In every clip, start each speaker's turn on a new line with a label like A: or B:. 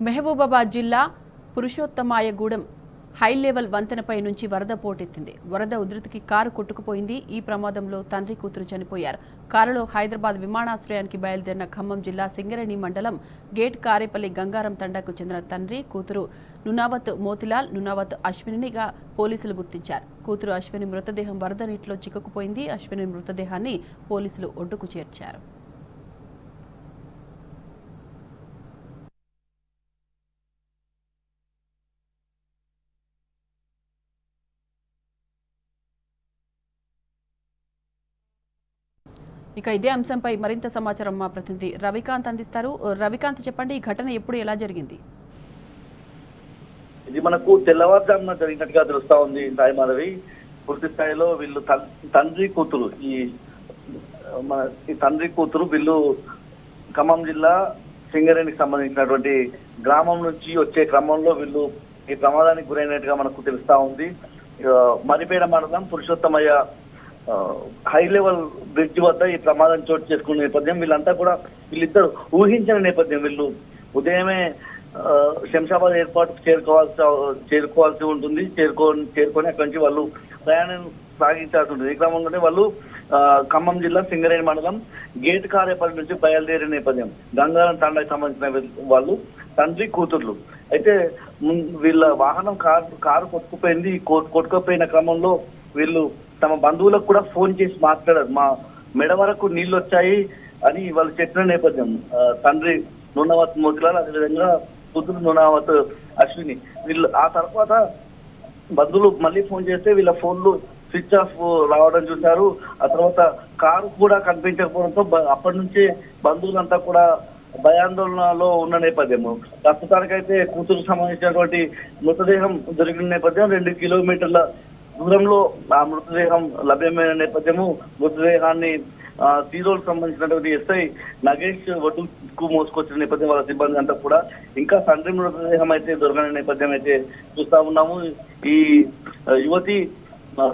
A: మహబూబాబాద్ జిల్లా Purushothamayagudem high level వంతెనపై నుంచి వరద పోటెత్తింది. వరద ఉధృతికి కారు కొట్టుకుపోయింది. ఈ ప్రమాదంలో తండ్రి కూతురు చనిపోయారు. కారులో హైదరాబాద్ విమానాశ్రయానికి బయలుదేరిన ఖమ్మం జిల్లా సింగరేణి మండలం గేట్ కారేపల్లి గంగారం తండాకు చెందిన తండ్రి కూతురు నునావత్ మోతిలాల్, నునావత్ అశ్వినిగా పోలీసులు గుర్తించారు. కూతురు అశ్విని మృతదేహం వరద నీటిలో చిక్కుకుపోయింది. అశ్విని మృతదేహాన్ని పోలీసులు ఒడ్డుకు చేర్చారు. ఇక ఇదే అంశంపై మరింత సమాచారం మా ప్రతినిధి రవికాంత్ అందిస్తారు. రవికాంత్, చెప్పండి, ఈ ఘటన ఎప్పుడు ఎలా జరిగింది?
B: ఇది మనకు తెల్లవారుజామున జరిగినట్టుగా తెలుస్తా ఉంది సాయి మాధవి. పూర్తి స్థాయిలో వీళ్ళు తండ్రి కూతురు తండ్రి కూతురు వీళ్ళు ఖమ్మం జిల్లా సింగరేణికి సంబంధించినటువంటి గ్రామం నుంచి వచ్చే క్రమంలో వీళ్ళు ఈ ప్రమాదానికి గురైనట్టుగా మనకు తెలుస్తా ఉంది. మరిపేడ మండలం పురుషోత్తమయ్య హై లెవెల్ బ్రిడ్జ్ వద్ద ఈ ప్రమాదం చోటు చేసుకున్న నేపథ్యం వీళ్ళిద్దరు ఊహించిన నేపథ్యం. వీళ్ళు ఉదయమే శంషాబాద్ ఎయిర్పోర్ట్ చేరుకోవాల్సి ఉంటుంది. చేరుకొని అక్కడి నుంచి వాళ్ళు ప్రయాణం సాగించాల్సి ఉంటుంది. ఈ క్రమంలోనే వాళ్ళు ఖమ్మం జిల్లా సింగరేణి మండలం గేట్ కారేపల్లి నుంచి బయలుదేరే నేపథ్యం. గంగారం తండాకి సంబంధించిన వాళ్ళు తండ్రి కూతుర్లు అయితే వీళ్ళ వాహనం కారు కొట్టుకుపోయింది. కొట్టుకుపోయిన క్రమంలో వీళ్ళు తమ బంధువులకు కూడా ఫోన్ చేసి మాట్లాడారు. మా మెడ వరకు నీళ్లు వచ్చాయి అని వాళ్ళు చెప్పిన నేపథ్యం. తండ్రి నునావత్ మోతిలాల్, అదేవిధంగా కూతురు నునావత్ అశ్విని. వీళ్ళు ఆ తర్వాత బంధువులు మళ్ళీ ఫోన్ చేస్తే వీళ్ళ ఫోన్లు స్విచ్ ఆఫ్ రావడం చూశారు. ఆ తర్వాత కారు కూడా కనిపించకపోవడంతో అప్పటి నుంచే బంధువులంతా కూడా భయాందోళనలో ఉన్న నేపథ్యము. ప్రస్తుతానికైతే కూతురుకు సంబంధించినటువంటి మృతదేహం దొరికిన నేపథ్యం. 2 కిలోమీటర్ల దూరంలో ఆ మృతదేహం లభ్యమైన నేపథ్యము. మృతదేహాన్ని సీరోలకు సంబంధించినటువంటి ఎస్ఐ నగేష్ ఒడ్డుకు మోసుకొచ్చిన నేపథ్యం. వాళ్ళ సిబ్బంది అంతా కూడా ఇంకా తండ్రి మృతదేహం అయితే దొరకని నేపథ్యం అయితే చూస్తా ఉన్నాము. ఈ యువతి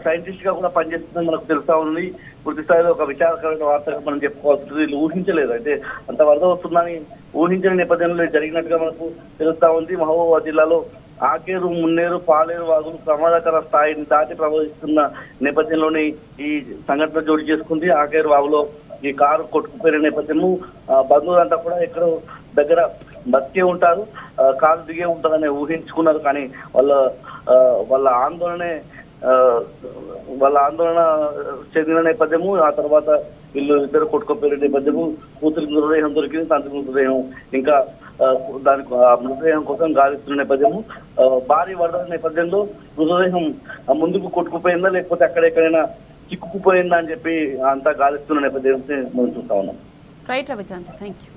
B: సైంటిస్ట్ గా కూడా పనిచేస్తుందని మనకు తెలుస్తా ఉంది. పూర్తి స్థాయిలో ఒక విచారకరమైన వార్తగా మనం చెప్పుకోవాల్సి. వీళ్ళు ఊహించలేదు, అయితే అంత వరద వస్తుందని ఊహించిన నేపథ్యంలో జరిగినట్టుగా మనకు తెలుస్తా ఉంది. మహబూబాబాద్ జిల్లాలో ఆకేరు, మున్నేరు, పాలేరు వాగులు ప్రమాదకర స్థాయిని దాటి ప్రవహిస్తున్న నేపథ్యంలోనే ఈ సంఘటన చోటు చేసుకుంది. ఆకేరు వాగులో ఈ కారు కొట్టుకుపోయిన నేపథ్యము. బంధువులంతా కూడా ఎక్కడో దగ్గర బతికే ఉంటారు, కారు దిగే ఉంటారని ఊహించుకున్నారు. కానీ వాళ్ళ ఆందోళన చెందిన నేపథ్యము. ఆ తర్వాత వీళ్ళు ఇద్దరు కొట్టుకుపోయిన నేపథ్యము. కూతురి మృతదేహం దొరికింది, తండ్రి మృతదేహం ఇంకా దానికి మృతదేహం కోసం గాలిస్తున్న నేపథ్యము. భారీ వరద నేపథ్యంలో మృతదేహం ముందుకు కొట్టుకుపోయిందా లేకపోతే అక్కడెక్కడైనా చిక్కుకుపోయిందా అని చెప్పి అంతా గాలిస్తున్న నేపథ్యం మనం చూస్తా ఉన్నాం.
A: Right Ravikant, thank you.